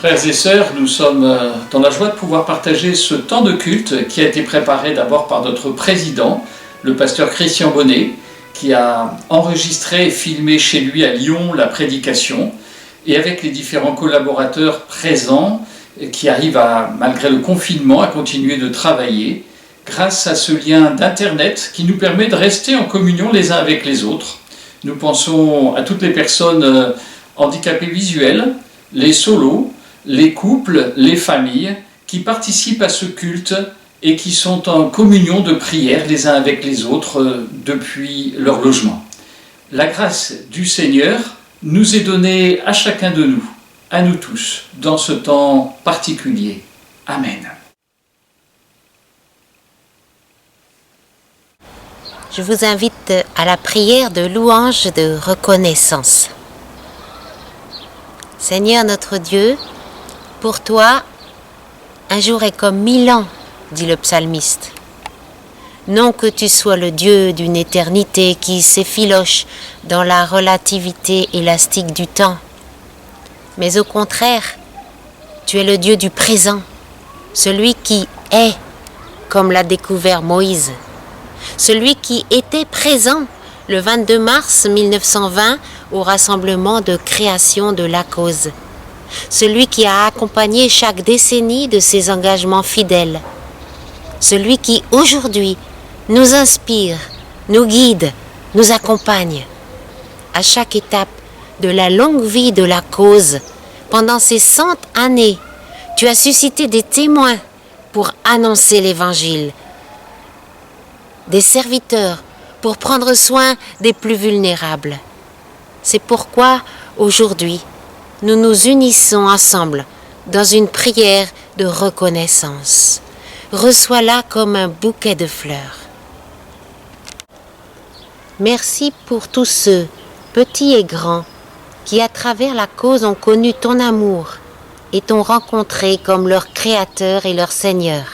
Frères et sœurs, nous sommes dans la joie de pouvoir partager ce temps de culte qui a été préparé d'abord par notre président, le pasteur Christian Bonnet, qui a enregistré et filmé chez lui à Lyon la prédication, et avec les différents collaborateurs présents qui arrivent, malgré le confinement, à continuer de travailler grâce à ce lien d'Internet qui nous permet de rester en communion les uns avec les autres. Nous pensons à toutes les personnes handicapées visuelles, les solos, les couples, les familles qui participent à ce culte et qui sont en communion de prière les uns avec les autres depuis leur logement. La grâce du Seigneur nous est donnée à chacun de nous, à nous tous, dans ce temps particulier. Amen. Je vous invite à la prière de louange de reconnaissance. Seigneur notre Dieu, pour toi, un jour est comme 1000 ans, dit le psalmiste. Non que tu sois le Dieu d'une éternité qui s'effiloche dans la relativité élastique du temps, mais au contraire, tu es le Dieu du présent, celui qui est, comme l'a découvert Moïse, celui qui était présent le 22 mars 1920 au rassemblement de création de la cause, celui qui a accompagné chaque décennie de ses engagements fidèles, celui qui aujourd'hui nous inspire, nous guide, nous accompagne. À chaque étape de la longue vie de la cause, pendant ces 100 années, tu as suscité des témoins pour annoncer l'Évangile, des serviteurs pour prendre soin des plus vulnérables. C'est pourquoi, aujourd'hui, nous nous unissons ensemble dans une prière de reconnaissance. Reçois-la comme un bouquet de fleurs. Merci pour tous ceux, petits et grands, qui à travers la cause ont connu ton amour et t'ont rencontré comme leur Créateur et leur Seigneur.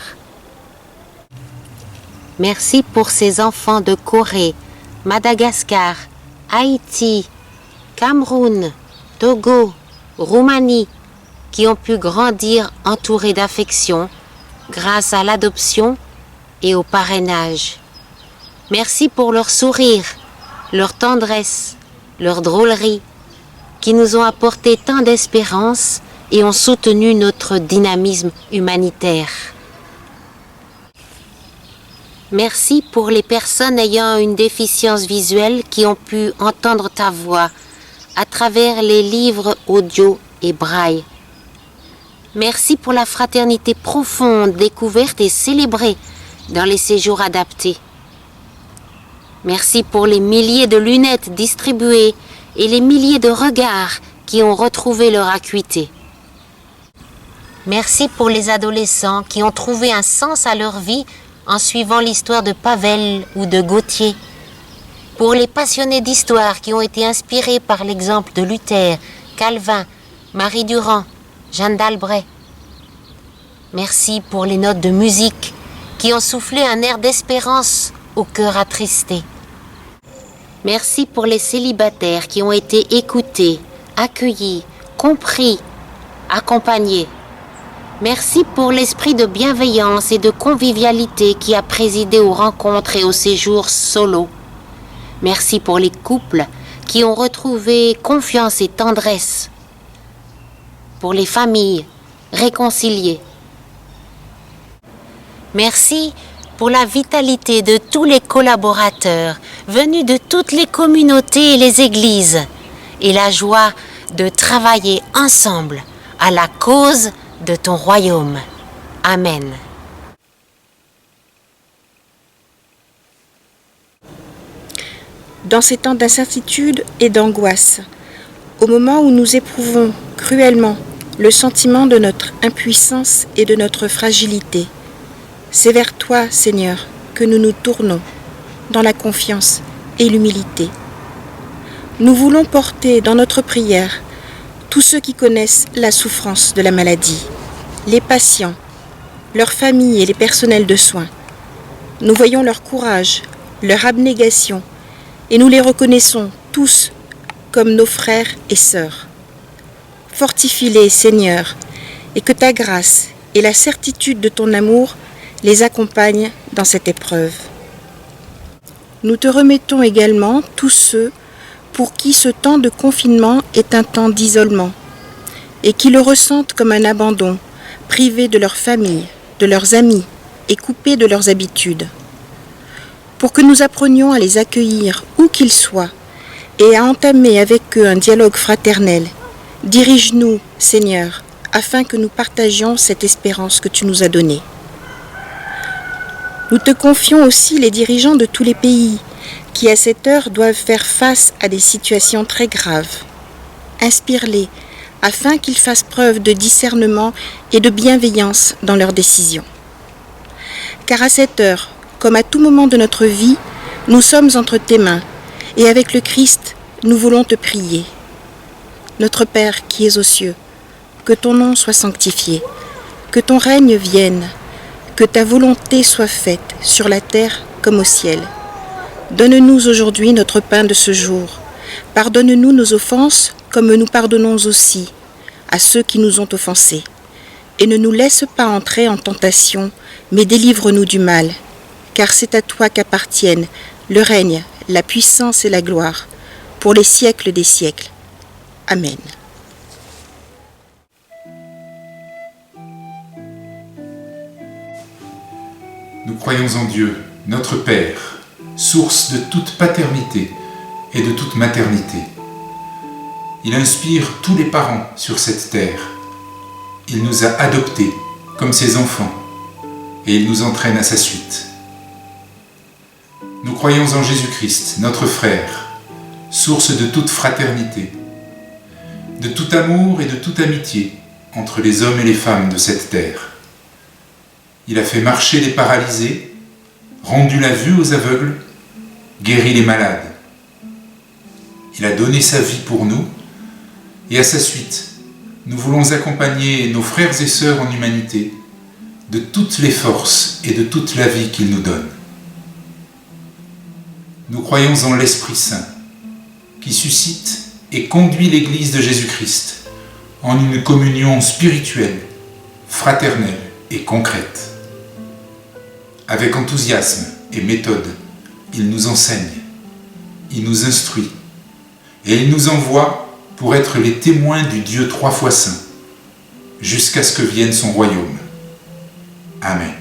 Merci pour ces enfants de Corée, Madagascar, Haïti, Cameroun, Togo, Roumanie, qui ont pu grandir entourés d'affection grâce à l'adoption et au parrainage. Merci pour leur sourire, leur tendresse, leur drôlerie, qui nous ont apporté tant d'espérance et ont soutenu notre dynamisme humanitaire. Merci pour les personnes ayant une déficience visuelle qui ont pu entendre ta voix à travers les livres audio et braille. Merci pour la fraternité profonde, découverte et célébrée dans les séjours adaptés. Merci pour les milliers de lunettes distribuées et les milliers de regards qui ont retrouvé leur acuité. Merci pour les adolescents qui ont trouvé un sens à leur vie en suivant l'histoire de Pavel ou de Gautier. Pour les passionnés d'histoire qui ont été inspirés par l'exemple de Luther, Calvin, Marie Durand, Jeanne d'Albret. Merci pour les notes de musique qui ont soufflé un air d'espérance au cœur attristé. Merci pour les célibataires qui ont été écoutés, accueillis, compris, accompagnés. Merci pour l'esprit de bienveillance et de convivialité qui a présidé aux rencontres et aux séjours solo. Merci pour les couples qui ont retrouvé confiance et tendresse. Pour les familles réconciliées. Merci pour la vitalité de tous les collaborateurs venus de toutes les communautés et les églises et la joie de travailler ensemble à la cause de ton royaume. Amen. Dans ces temps d'incertitude et d'angoisse, au moment où nous éprouvons cruellement le sentiment de notre impuissance et de notre fragilité, c'est vers toi, Seigneur, que nous nous tournons dans la confiance et l'humilité. Nous voulons porter dans notre prière tous ceux qui connaissent la souffrance de la maladie, les patients, leurs familles et les personnels de soins. Nous voyons leur courage, leur abnégation, et nous les reconnaissons tous comme nos frères et sœurs. Fortifie-les, Seigneur, et que ta grâce et la certitude de ton amour les accompagnent dans cette épreuve. Nous te remettons également tous ceux pour qui ce temps de confinement est un temps d'isolement et qui le ressentent comme un abandon, privés de leur famille, de leurs amis et coupés de leurs habitudes. Pour que nous apprenions à les accueillir où qu'ils soient et à entamer avec eux un dialogue fraternel, dirige-nous, Seigneur, afin que nous partagions cette espérance que tu nous as donnée. Nous te confions aussi les dirigeants de tous les pays qui, à cette heure, doivent faire face à des situations très graves. Inspire-les afin qu'ils fassent preuve de discernement et de bienveillance dans leurs décisions. Car à cette heure, comme à tout moment de notre vie, nous sommes entre tes mains et avec le Christ, nous voulons te prier. Notre Père qui es aux cieux, que ton nom soit sanctifié, que ton règne vienne, que ta volonté soit faite sur la terre comme au ciel. Donne-nous aujourd'hui notre pain de ce jour. Pardonne-nous nos offenses comme nous pardonnons aussi à ceux qui nous ont offensés. Et ne nous laisse pas entrer en tentation, mais délivre-nous du mal. Car c'est à toi qu'appartiennent le règne, la puissance et la gloire, pour les siècles des siècles. Amen. Nous croyons en Dieu, notre Père, source de toute paternité et de toute maternité. Il inspire tous les parents sur cette terre. Il nous a adoptés comme ses enfants et il nous entraîne à sa suite. Nous croyons en Jésus-Christ, notre frère, source de toute fraternité, de tout amour et de toute amitié entre les hommes et les femmes de cette terre. Il a fait marcher les paralysés, rendu la vue aux aveugles, guéri les malades. Il a donné sa vie pour nous, et à sa suite, nous voulons accompagner nos frères et sœurs en humanité de toutes les forces et de toute la vie qu'il nous donne. Nous croyons en l'Esprit Saint, qui suscite et conduit l'Église de Jésus-Christ en une communion spirituelle, fraternelle et concrète. Avec enthousiasme et méthode, il nous enseigne, il nous instruit et il nous envoie pour être les témoins du Dieu 3 fois saint, jusqu'à ce que vienne son royaume. Amen.